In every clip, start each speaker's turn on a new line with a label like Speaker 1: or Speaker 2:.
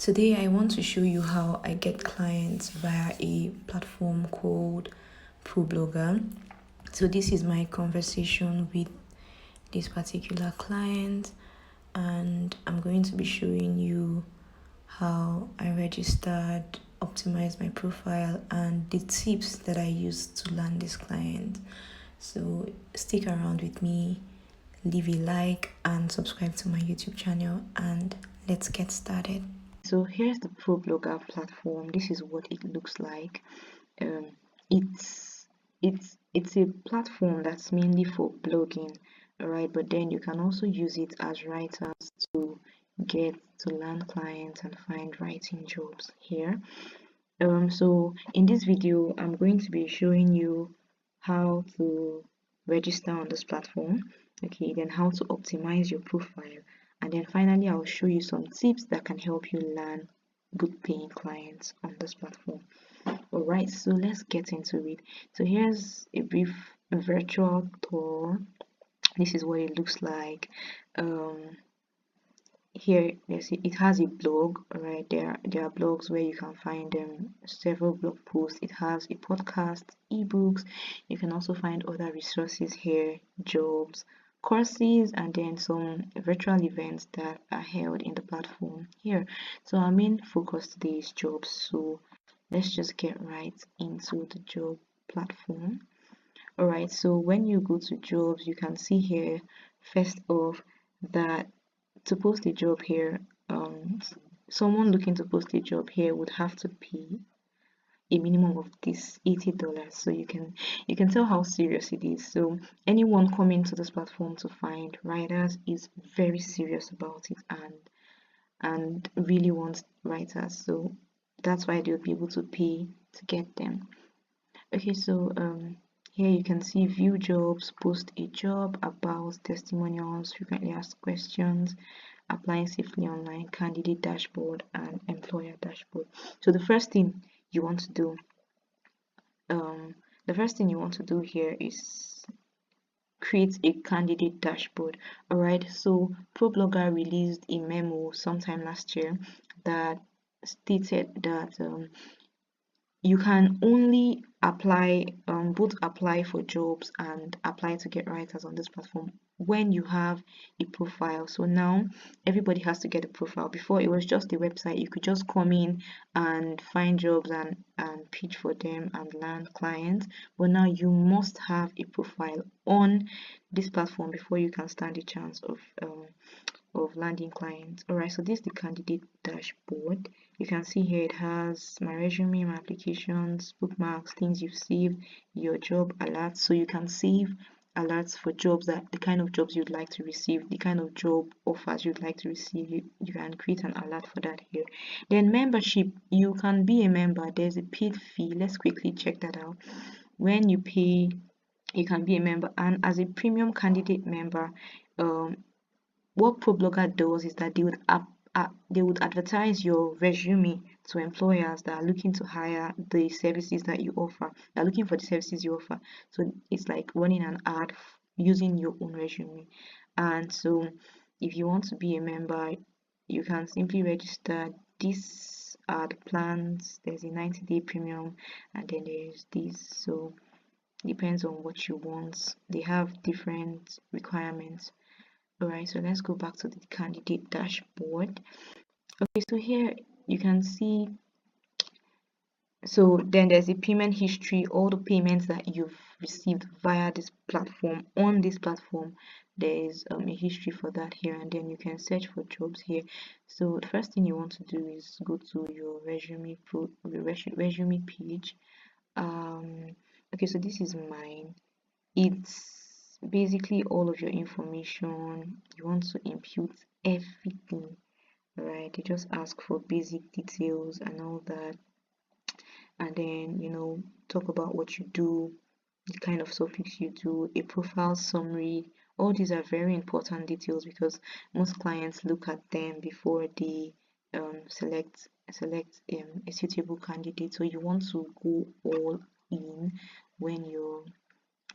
Speaker 1: Today I want to show you how I get clients via a platform called Problogger. So this is my conversation with this particular client, and I'm going to be showing you how I registered, optimized my profile, and the tips that I used to land this client. So stick around with me, leave a like and subscribe to my YouTube channel, and let's get started. So here's the Problogger platform. This is what it looks like. Um, it's it's a platform that's mainly for blogging, alright, but then you can also use it as writers to get to land clients and find writing jobs here. So in this video I'm going to be showing you how to register on this platform, okay, then how to optimize your profile, and then finally I'll show you some tips that can help you land good paying clients on this platform. All right, so let's get into it. So here's a brief virtual tour. This is what it looks like. Here it has a blog. All right, there are blogs where you can find several blog posts. It has a podcast, ebooks. You can also find other resources here, jobs, courses, and then some virtual events that are held in the platform here. So our main focus today is jobs, so let's just get right into the job platform. All right, so when you go to jobs, you can see here first off that to post a job here, someone looking to post a job here would have to pay a minimum of this $80. So you can tell how serious it is. So anyone coming to this platform to find writers is very serious about it and really wants writers. So that's why they'll be able to pay to get them. Okay, so here you can see view jobs, post a job, about, testimonials, frequently asked questions, applying safely online, candidate dashboard, and employer dashboard. So the first thing you want to do, here is create a candidate dashboard. All right, so Problogger released a memo sometime last year that stated that you can only apply, both apply for jobs and apply to get writers on this platform when you have a profile. So now everybody has to get a profile. Before it was just a website, you could just come in and find jobs and pitch for them and land clients, but now you must have a profile on this platform before you can stand a chance of landing clients. All right, so this is the candidate dashboard. You can see here it has my resume, my applications, bookmarks, things you've saved, your job alerts. So you can save alerts for jobs, that the kind of jobs you'd like to receive, the kind of job offers you'd like to receive. You can create an alert for that here. Then membership, you can be a member. There's a paid fee. Let's quickly check that out. When you pay, you can be a member, and as a premium candidate member, what Problogger does is that they would advertise your resume to employers that are looking to hire the services that you offer. They're looking for the services you offer. So it's like running an ad using your own resume. And so if you want to be a member, you can simply register. This are the plans. There's a 90-day premium, and then there's this. So depends on what you want. They have different requirements. Alright, so let's go back to the candidate dashboard. Okay, so here you can see, so then there's a payment history, all the payments that you've received via this platform. On this platform, there's a history for that here, and then you can search for jobs here. So the first thing you want to do is go to your resume page. Okay, so this is mine. It's basically all of your information. You want to impute everything, right? They just ask for basic details and all that, and then talk about what you do, the kind of topics you do, a profile summary. All these are very important details because most clients look at them before they select a suitable candidate. So you want to go all in when you're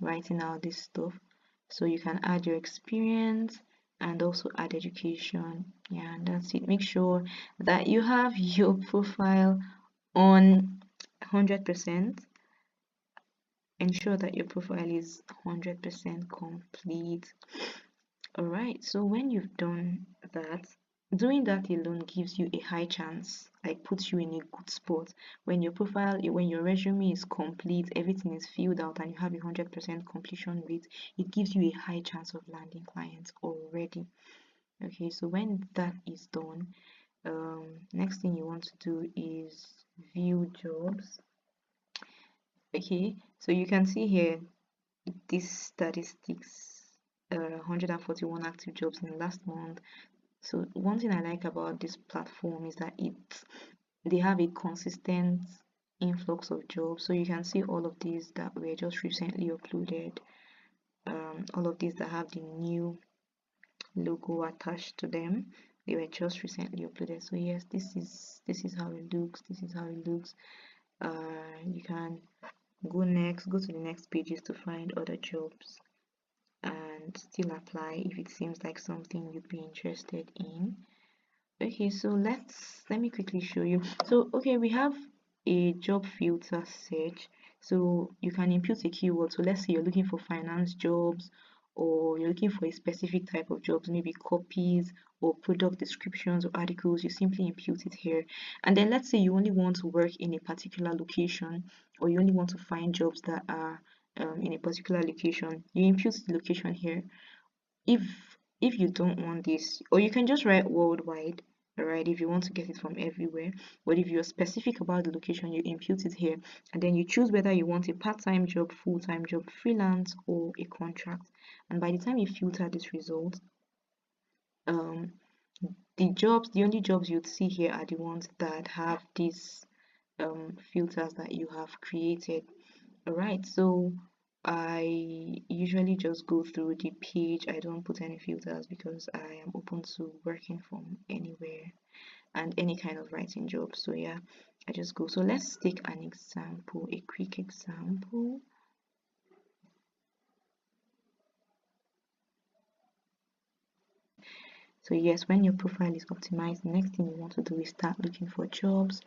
Speaker 1: writing out this stuff. So you can add your experience, and also add education. Yeah, and that's it. Make sure that you have your profile on 100%. Ensure that your profile is 100% complete. All right, so when you've done that, doing that alone gives you a high chance, like puts you in a good spot. When your profile, when your resume is complete, everything is filled out, and you have a 100% completion rate, it gives you a high chance of landing clients already. Okay, so when that is done, next thing you want to do is view jobs. Okay, so you can see here these statistics, 141 active jobs in the last month. So one thing I like about this platform is that they have a consistent influx of jobs. So you can see all of these that were just recently uploaded, all of these that have the new logo attached to them. They were just recently uploaded. So yes, this is how it looks. This is how it looks. You can go to the next pages to find other jobs and still apply if it seems like something you'd be interested in. Okay, so let me quickly show you. So okay, we have a job filter search. So you can input a keyword. So let's say you're looking for finance jobs, or you're looking for a specific type of jobs, maybe copies or product descriptions or articles. You simply input it here. And then let's say you only want to work in a particular location, or you only want to find jobs that are in a particular location. You input the location here. if if you don't want this, or you can just write worldwide, all right, if you want to get it from everywhere. But if you're specific about the location, you input it here, and then you choose whether you want a part-time job, full-time job, freelance, or a contract. And by the time you filter this result, um the only jobs you'd see here are the ones that have these filters that you have created. All right, so I usually just go through the page. I don't put any filters because I am open to working from anywhere and any kind of writing job. So yeah, I just go. So let's take an example, a quick example. So yes, when your profile is optimized, the next thing you want to do is start looking for jobs,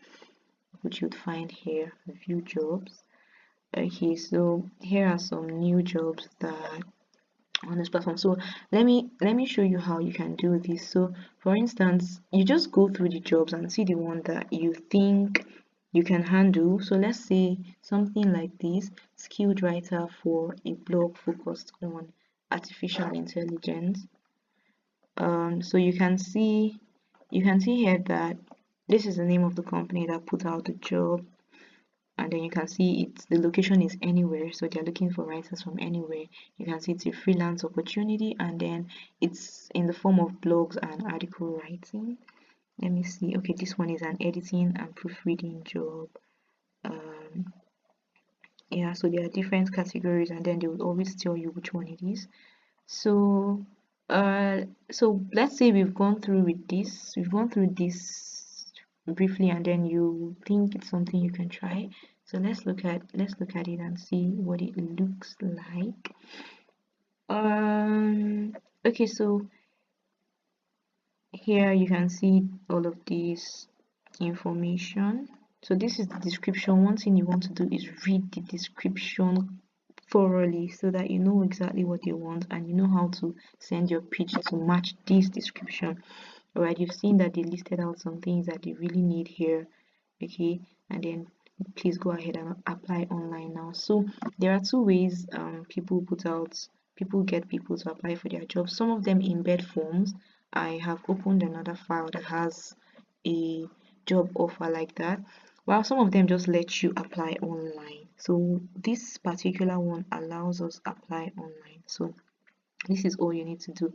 Speaker 1: which you'd find here, view jobs. Okay, so here are some new jobs that on this platform. So let me show you how you can do this. So for instance, you just go through the jobs and see the one that you think you can handle. So let's say something like this: skilled writer for a blog focused on artificial intelligence. So you can see here that this is the name of the company that put out the job, and then you can see the location is anywhere, so they're looking for writers from anywhere. You can see it's a freelance opportunity, and then it's in the form of blogs and article writing. Let me see. Okay, this one is an editing and proofreading job. um yeah, so there are different categories, and then they will always tell you which one it is. So uh so let's say we've gone through this briefly, and then you think it's something you can try. So let's look at it and see what it looks like. Okay, so here you can see all of this information. So this is the description. One thing you want to do is read the description thoroughly, so that you know exactly what they want and you know how to send your pitch to match this description. All right, you've seen that they listed out some things that they really need here. Okay, and then please go ahead and apply online now. So there are two ways people get people to apply for their jobs. Some of them embed forms. I have opened another file that has a job offer like that, while some of them just let you apply online. So this particular one allows us apply online. So this is all you need to do.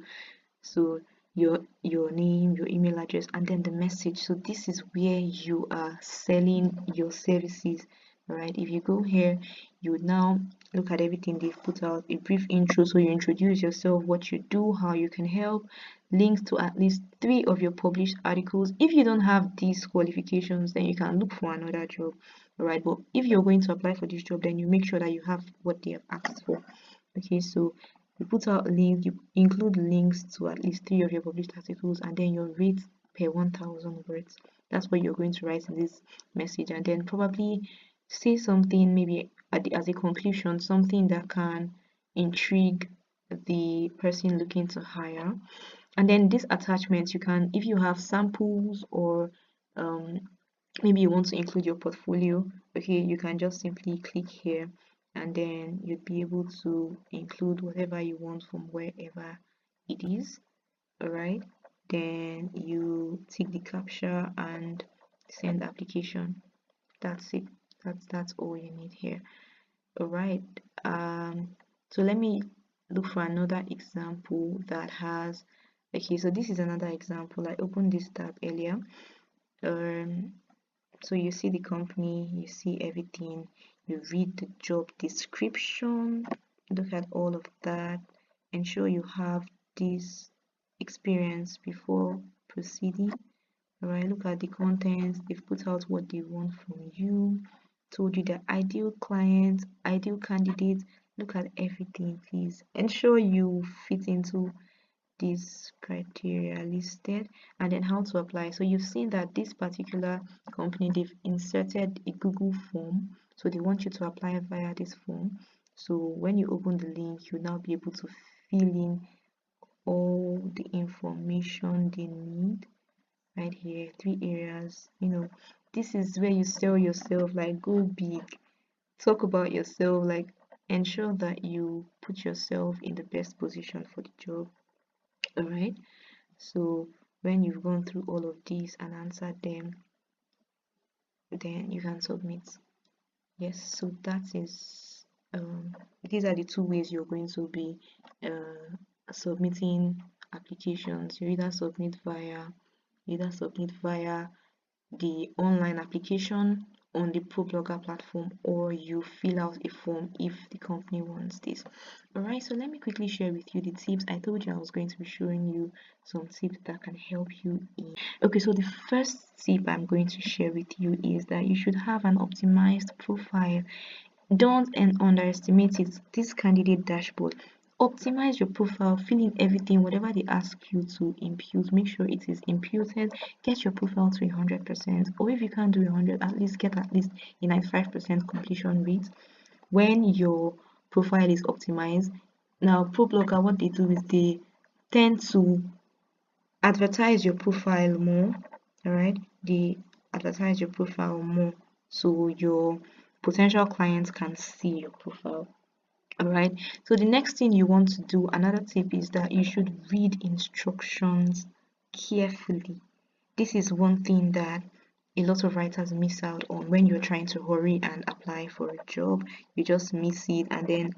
Speaker 1: So your name, your email address, and then the message. So this is where you are selling your services. All right, if you go here, you would now look at everything they've put out, a brief intro. So you introduce yourself, what you do, how you can help, links to at least 3 of your published articles. If you don't have these qualifications, then you can look for another job. All right, but if you're going to apply for this job, then you make sure that you have what they have asked for. Okay, so You put out links, you include links to at least 3 of your published articles, and then your rate per 1000 words. That's what you're going to write in this message, and then probably say something maybe as a conclusion, something that can intrigue the person looking to hire. And then these attachments, you can, if you have samples or um, maybe you want to include your portfolio, okay, you can just simply click here, and then you'd be able to include whatever you want from wherever it is. All right, then you tick the captcha and send application. That's it. That's all you need here. All right, so let me look for another example that has, okay, so this is another example. I opened this tab earlier. um so you see the company, you see everything, you read the job description, look at all of that, ensure you have this experience before proceeding. All right, look at the contents, they've put out what they want from you, told you the ideal client, ideal candidate. Look at everything, please. Ensure you fit into these criteria listed, and then how to apply. So you've seen that this particular company, they've inserted a Google form, so they want you to apply via this form. So when you open the link, you'll now be able to fill in all the information they need right here. 3 areas, this is where you sell yourself, like go big, talk about yourself, like ensure that you put yourself in the best position for the job. All right, so when you've gone through all of these and answered them, then you can submit. Yes, so that is these are the 2 ways you're going to be submitting applications. You either submit via the online application on the Problogger platform, or you fill out a form if the company wants this. Alright, so let me quickly share with you the tips. I told you I was going to be showing you some tips that can help you in. Okay, so the first tip I'm going to share with you is that you should have an optimized profile. Don't underestimate it. This candidate dashboard, optimize your profile, fill in everything, whatever they ask you to impute, make sure it is imputed. Get your profile to 100%, or if you can't do 100, at least get at least a 95% completion rate when your profile is optimized. Now Problogger, what they do is they tend to advertise your profile more. All right, they advertise your profile more so your potential clients can see your profile. All right, so the next thing you want to do, another tip, is that you should read instructions carefully. This is one thing that a lot of writers miss out on when you're trying to hurry and apply for a job. You just miss it, and then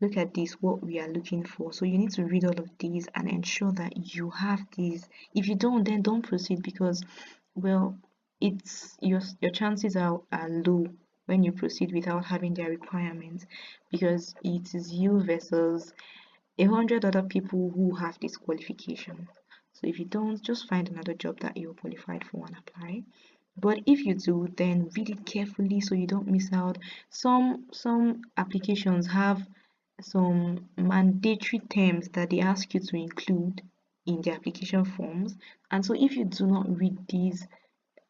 Speaker 1: look at this, what we are looking for. So you need to read all of these and ensure that you have these. If you don't, then don't proceed, because, well, it's your chances are low when you proceed without having their requirements, because it is you versus 100 other people who have this qualification. So if you don't, just find another job that you're qualified for and apply. But if you do, then read it carefully so you don't miss out. Some applications have some mandatory terms that they ask you to include in the application forms, and so if you do not read these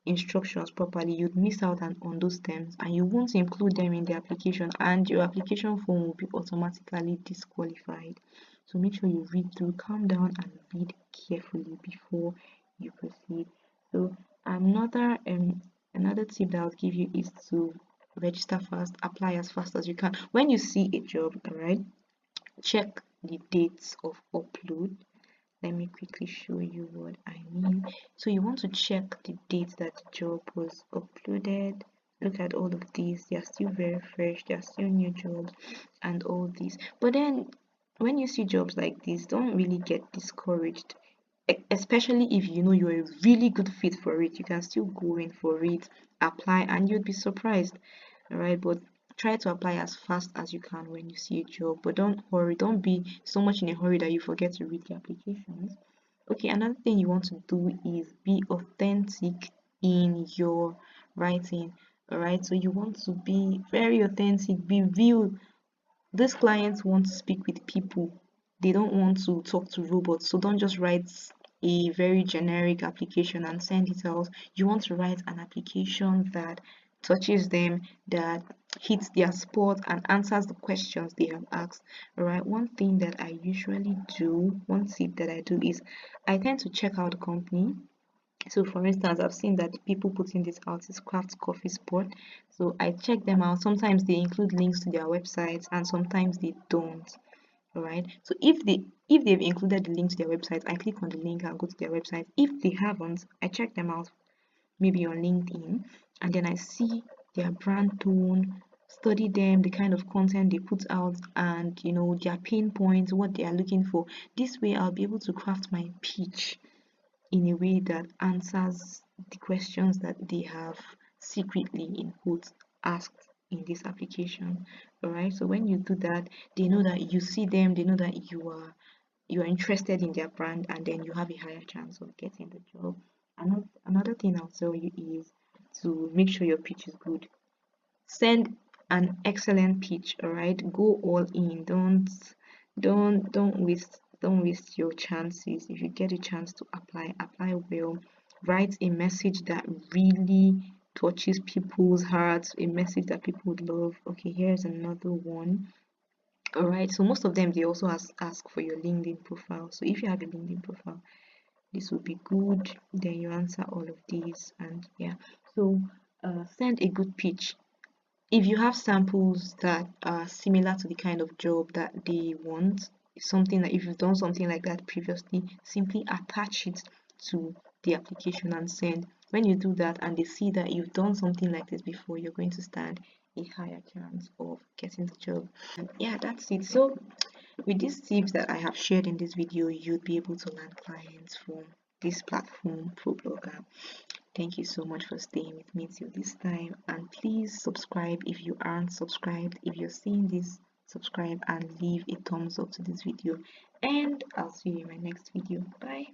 Speaker 1: instructions properly, you'd miss out on those terms, and you won't include them in the application, and your application form will be automatically disqualified. So make sure you read through, calm down and read carefully before you proceed. So another tip that I'll give you is to register fast, apply as fast as you can. When you see a job, all right, check the dates of upload. Let me quickly show you what I mean. So you want to check the date that the job was uploaded. Look at all of these, they are still very fresh, they are still new jobs and all these. But then when you see jobs like this, don't really get discouraged, especially if you know you're a really good fit for it. You can still go in for it, apply, and you'd be surprised. All right, but try to apply as fast as you can when you see a job, but don't hurry, don't be so much in a hurry that you forget to read the applications. Okay, another thing you want to do is be authentic in your writing. All right, so you want to be very authentic, be real. These clients want to speak with people, they don't want to talk to robots. So don't just write a very generic application and send it out. You want to write an application that touches them, that hits their spot and answers the questions they have asked. All right, one thing that I usually do, one tip that I do is I tend to check out the company. So for instance, I've seen that people putting this out is Craft Coffee Spot. So I check them out. Sometimes they include links to their websites and sometimes they don't. All right. So if they've included the link to their website, I click on the link and go to their website. If they haven't, I check them out maybe on LinkedIn, and then I see their brand tone, study them, the kind of content they put out, and their pain points, what they are looking for. This way I'll be able to craft my pitch in a way that answers the questions that they have secretly in quotes asked in this application. All right, so when you do that, they know that you see them, they know that you are interested in their brand, and then you have a higher chance of getting the job. Another thing I'll tell you is to make sure your pitch is good. Send an excellent pitch. All right, go all in. Don't waste your chances. If you get a chance to apply well. Write a message that really touches people's hearts, a message that people would love. Okay, here's another one. All right, so most of them, they also ask for your LinkedIn profile. So if you have a LinkedIn profile, this would be good. Then you answer all of these, and yeah. So send a good pitch. If you have samples that are similar to the kind of job that they want, something that if you've done something like that previously, simply attach it to the application and send. When you do that and they see that you've done something like this before, you're going to stand a higher chance of getting the job. And yeah, that's it. So with these tips that I have shared in this video, you'd be able to land clients from this platform, Problogger. Thank you so much for staying with me till this time, and please subscribe if you aren't subscribed. If you're seeing this, subscribe and leave a thumbs up to this video, and I'll see you in my next video. Bye.